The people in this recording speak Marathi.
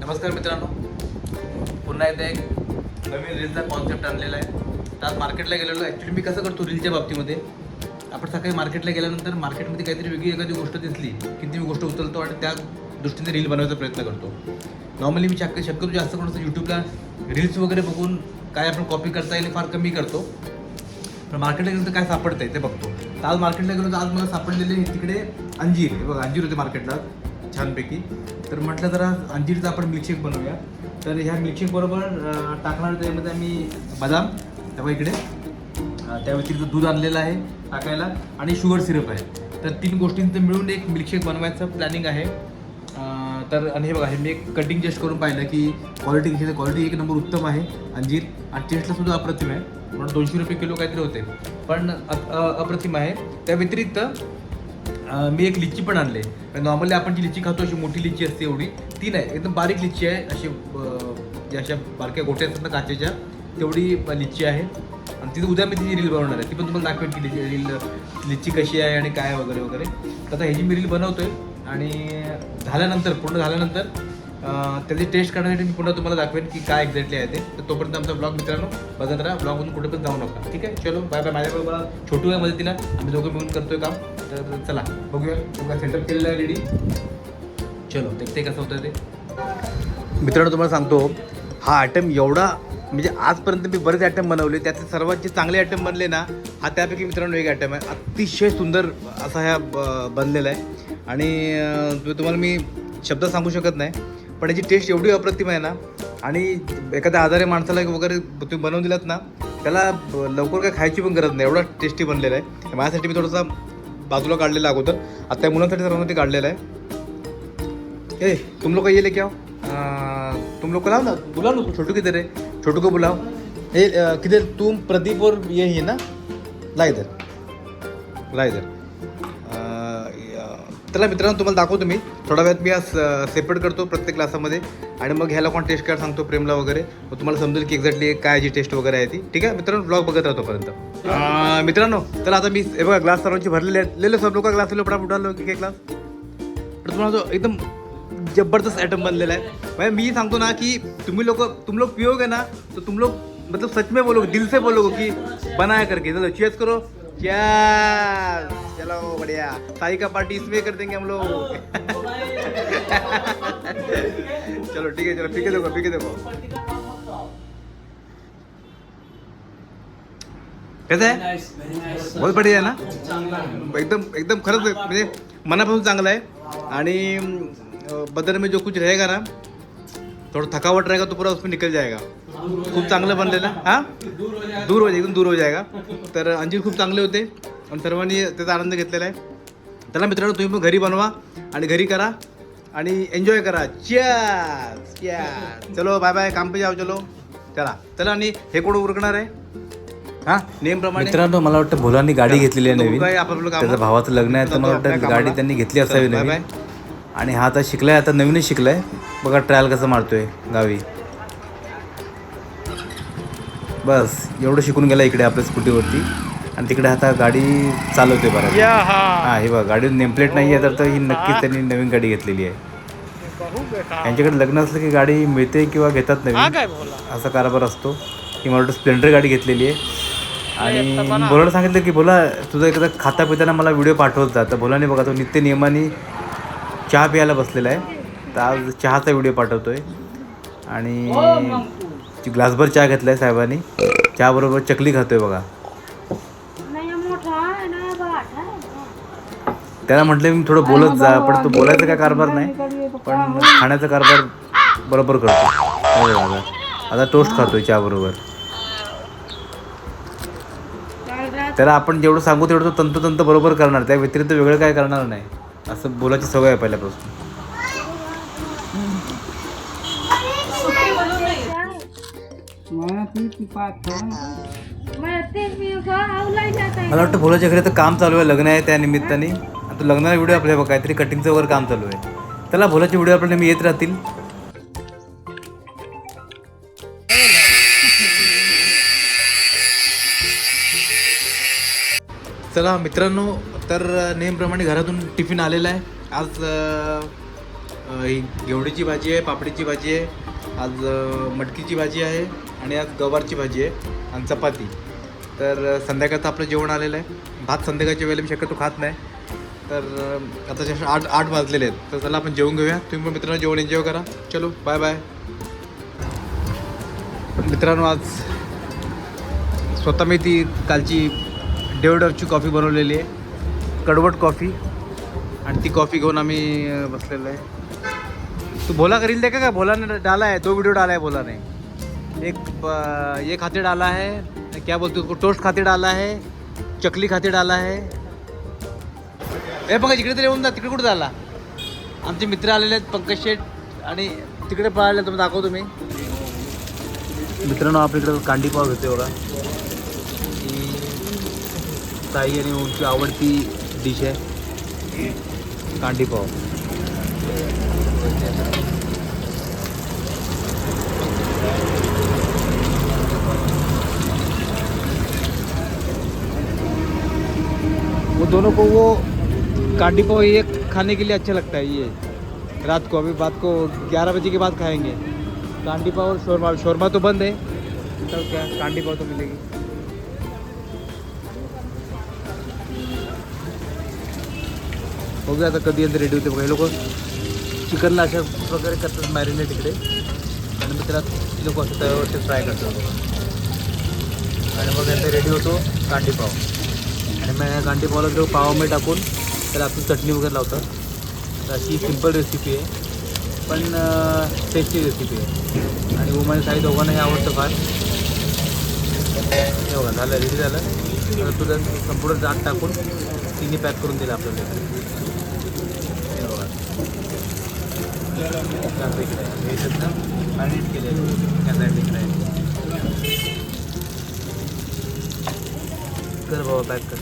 नमस्कार मित्रांनो, पुन्हा एकदा एक नवीन रीलचा कॉन्सेप्ट आणलेला आहे. तर आज मार्केटला गेलेलो. ॲक्च्युली मी कसं करतो रीलच्या बाबतीमध्ये, आपण सकाळी मार्केटला गेल्यानंतर मार्केटमध्ये काहीतरी वेगळी एखादी गोष्ट दिसली की ती गोष्ट उचलतो आणि त्या दृष्टीने रील बनवायचा प्रयत्न करतो. नॉर्मली मी शक्यतो जास्त करून यूट्यूबला रील्स वगैरे बघून काय आपण कॉपी करता येईल फार कमी करतो. पण मार्केटला गेलं तर काय सापडतंय ते बघतो. तर आज मार्केटला गेलो तर आज मला सापडलेले तिकडे अंजीर, हे बघा अंजीर होते मार्केटला छानपैकी. तर म्हटलं जरा अंजीरचा आपण मिल्कशेक बनवूया. तर ह्या मिल्कशेक बरोबर टाकणार त्यामध्ये आम्ही बदाम, तेव्हा इकडे त्या व्यतिरिक्त दूध आणलेलं आहे टाकायला आणि शुगर सिरप आहे. तर 3 गोष्टींचं मिळून एक मिल्कशेक बनवायचं प्लॅनिंग आहे. तर आणि हे बघा, हे मी एक कटिंग टेस्ट करून पाहिलं की क्वालिटी एक नंबर उत्तम आहे अंजीर आणि टेस्टला सुद्धा अप्रतिम आहे. म्हणून 200 रुपये किलो काहीतरी होते, पण अप्रतिम आहे. त्या व्यतिरिक्त मी एक लिची पण आणले. नॉर्मली आपण जी लिची खातो अशी मोठी लिची असते एवढी, ती नाही, एकदम बारीक लिची आहे. अशी ज्या अशा बारक्या गोट्या असतात ना काचेच्या, तेवढी लिची आहे. आणि तिथे उद्या मी तिची रील बनवणार आहे. ती पण तुम्हाला दाखवेन की लिची कशी आहे आणि काय वगैरे वगैरे. तर आता ह्याची मी रील बनवतोय आणि पूर्ण झाल्यानंतर त्याची टेस्ट करण्यासाठी मी पुन्हा तुम्हाला दाखवेन की काय एक्झॅक्टली आहे ते. तर तोपर्यंत आमचा ब्लॉग मित्रांनो बघत राहा. ब्लॉगमधून कुठे पण जाऊ नका, ठीक आहे? चलो बाय बाय. माझ्याबरोबर मला छोटू आहे मदतीला, आम्ही दोघं मिळून करतोय काम. तर चला बघूया. तुला सेटअप केलेलं आहे रेडी. चलो देखते कसं होतं ते. मित्रांनो तुम्हाला सांगतो, हा आयटम एवढा म्हणजे आजपर्यंत मी बरेच आयटम बनवले, त्याचे सर्वात जे चांगले आयटम बनले ना, हा त्यापैकी मित्रांनो एक आयटम आहे. अतिशय सुंदर असा ह्या बनलेला आहे आणि तुम्हाला मी शब्द सांगू शकत नाही, पण याची टेस्ट एवढी अप्रतिम आहे ना. आणि एखाद्या आजारी माणसाला वगैरे तुम्ही बनवून दिलात ना, त्याला लवकर काय खायची पण गरज नाही, एवढा टेस्टी बनलेला आहे. माझ्यासाठी मी थोडासा बाजूला काढलेला अगोदर, आता त्या मुलांसाठी सर्वांना ते काढलेलं आहे. ए तुम लोग ये लेके आओ, तुम लोग को लाओ ना, बुलाओ ना. छोटू किधर है? छोटू को बुलाओ. ए किधर तुम? प्रदीप और ये ही ना, ला इधर. चला मित्रांनो तुम्हाला दाखवतो मी थोडा वेळात. मी आज सेपरेट करतो प्रत्येक क्लासामध्ये आणि मग ह्याला कोण टेस्ट करायला सांगतो प्रेमला वगैरे, मग तुम्हाला समजेल की एक्झॅक्टली काय जी टेस्ट वगैरे आहे ती. ठीक आहे मित्रांनो, ब्लॉग बघत राहतो पर्यंत. मित्रांनो चला आता मी हे बघा ग्लास सर्वांची भरलेले आहेत. ले लो सब लोक ग्लास, ले लो फटाफट लो की ग्लास. तर तुम्हाला जो एकदम जबरदस्त आइटम बनलेला आहे. भाई मी सांगतो ना की तुम लोग पियोगे ना, तो तुम लोग मतलब सच में बोलोगे, दिल से बोलोगे कि बनाया करके. चलो चीयर्स करो. चलो बढ़िया. साई का पार्टी इसमें कर देंगे हम लोग. चलो ठीक है, चलो पी के देखो कैसा है. बहुत बढ़िया है ना, एकदम खरंच म्हणजे मनापासून चांगला आहे. आणि बदन में जो कुछ रहेगा ना, थोड़ा थकावट रहेगा तो पूरा उसमें निकल जाएगा. खूप चांगलं बनलेलं. हां एकदम दूर हो जाएगा. तर अंजीर खूप चांगले होते आणि सर्वांनी त्याचा आनंद घेतलेला आहे. त्याला मित्रांनो तुम्ही पण घरी बनवा आणि घरी करा आणि एन्जॉय करा. चीयर्स. चलो बाय बाय, काम पे जाओ. चला आणि हे कोण उरकणार आहे? हां नेम प्रमाणे. मित्रांनो मला वाटतं भोलांनी गाडी घेतलेली आहे नवीन. त्याच्या भावाचं लग्न आहे तर मला वाटतं गाडी त्यांनी घेतली असावी नवीन. आणि हा आता शिकलाय, आता नवीनच शिकलाय. बघा ट्रायल कसं मारतोय गावी. बस एवढं शिकून गेला इकडे आपल्या स्कूटीवरती आणि तिकडे आता गाडी चालवतोय बरं. हां हे बघा, गाडीवर नेमप्लेट नाही आहे तर ही नक्कीच त्यांनी नवीन गाडी घेतलेली आहे. यांच्याकडे लग्न असलं की गाडी मिळते किंवा घेतात नवीन, असा कारभार असतो. ही मला वाटतं स्प्लेंडर गाडी घेतलेली आहे. आणि भोलाला सांगितलं की भोला तुझा एकदा खाता पिताना मला व्हिडिओ पाठवत जा. तर भोलाने बघा तो नित्य नियमाने चहा प्यायला बसलेला आहे. तर आज चहाचा व्हिडिओ पाठवतोय आणि ग्लासभर चहा घेतला आहे साहेबांनी. चहाबरोबर चकली खातोय बघा. त्याला म्हटलं मी थोडं बोलत जा, पण तो बोलायचा काय कारभार नाही, पण खाण्याचा कारभार बरोबर करतो. आता टोस्ट खातोय चहाबरोबर. त्याला आपण जेवढं सांगू तेवढं तो तंतोतंत बरोबर करणार, त्या व्यतिरिक्त वेगळं काय करणार नाही. असं बोलायची सवय आहे पहिल्यापासून. मला वाटतं भोलाच्या घरी तर काम चालू आहे, लग्न आहे त्या निमित्ताने. आता लग्नाला व्हिडिओ आपल्या बघा काहीतरी कटिंगचं वगैरे काम चालू आहे. त्याला भोलाचे व्हिडिओ आपल्याला नेहमी येत राहतील. चला मित्रांनो, तर नेहमीप्रमाणे घरातून टिफिन आलेला आहे. आज ही घेवडीची भाजी आहे, पापडीची भाजी आहे, आज मटकीची भाजी आहे आणि आज गवारची भाजी आहे आणि चपाती. तर संध्याकाळचं आपलं जेवण आलेलं आहे. भात संध्याकाळच्या वेळेला मी शक्यतो खात नाही. तर आता जसे 8 वाजलेले आहेत. तर चला आपण जेवून घेऊया. तुम्ही पण मित्रांनो जेवण एन्जॉय करा. चलो बाय बाय. मित्रांनो आज स्वतः मी ती कालची डेवडवची कॉफी बनवलेली आहे, कडवट कॉफी. आणि ती कॉफी घेऊन आम्ही बसलेलो आहे. तू भोला करील देखा का? भोला ने डाला है, 2 वीडियो डाला है भोला ने. एक ये खाते डाला है, क्या बोलते उसको, टोस्ट खाते डाला है, चकली खाते डाला है. बघा इकडे तरी येऊन जा. तिकडे कुठे झाला? आमचे मित्र आलेले आहेत पंकज शेठ आणि तिकडे पळाले. तुम्ही दाखवतो मी. मित्रांनो आपल्या इकडे कांडी पाव घेते बघा. ही ताई आणि ओमची आवडती डिश आहे कांडी पाव. वो दोनों को वो कांडी पाव ये खाने के लिए अच्छा लगता है. ये रात को, अभी बात को 11 बजे के बाद खाएंगे कांडी पाव और शोरमा. शोरमा तो बंद है, तो क्या कांडी पाव तो मिलेगी. हो गया आता कधी अंदर रेडी होते बघा. हे लोक चिकनला अशा प्रकारे करतात मॅरिनेट इकडे आणि मग त्याला हे लोक असं तव्यावरती फ्राय करतात बघा. आणि मग नंतर रेडी होतो कांडी पाव. आणि मग या कांडी पावला जो पावामध्ये टाकून त्याला आपण चटणी वगैरे लावतात. तर अशी सिंपल रेसिपी आहे पण टेस्टी रेसिपी आहे. आणि उमाने साई दोघांनाही आवडतं फार. हे बघा झालं, रेडी झालं. तर तुझं संपूर्ण जात टाकून तिने पॅक करून दिलं आपल्याला. हे बघा हे सगळं मॅरिनेट केलं या साईडला आहे. कर बाबा पॅक कर.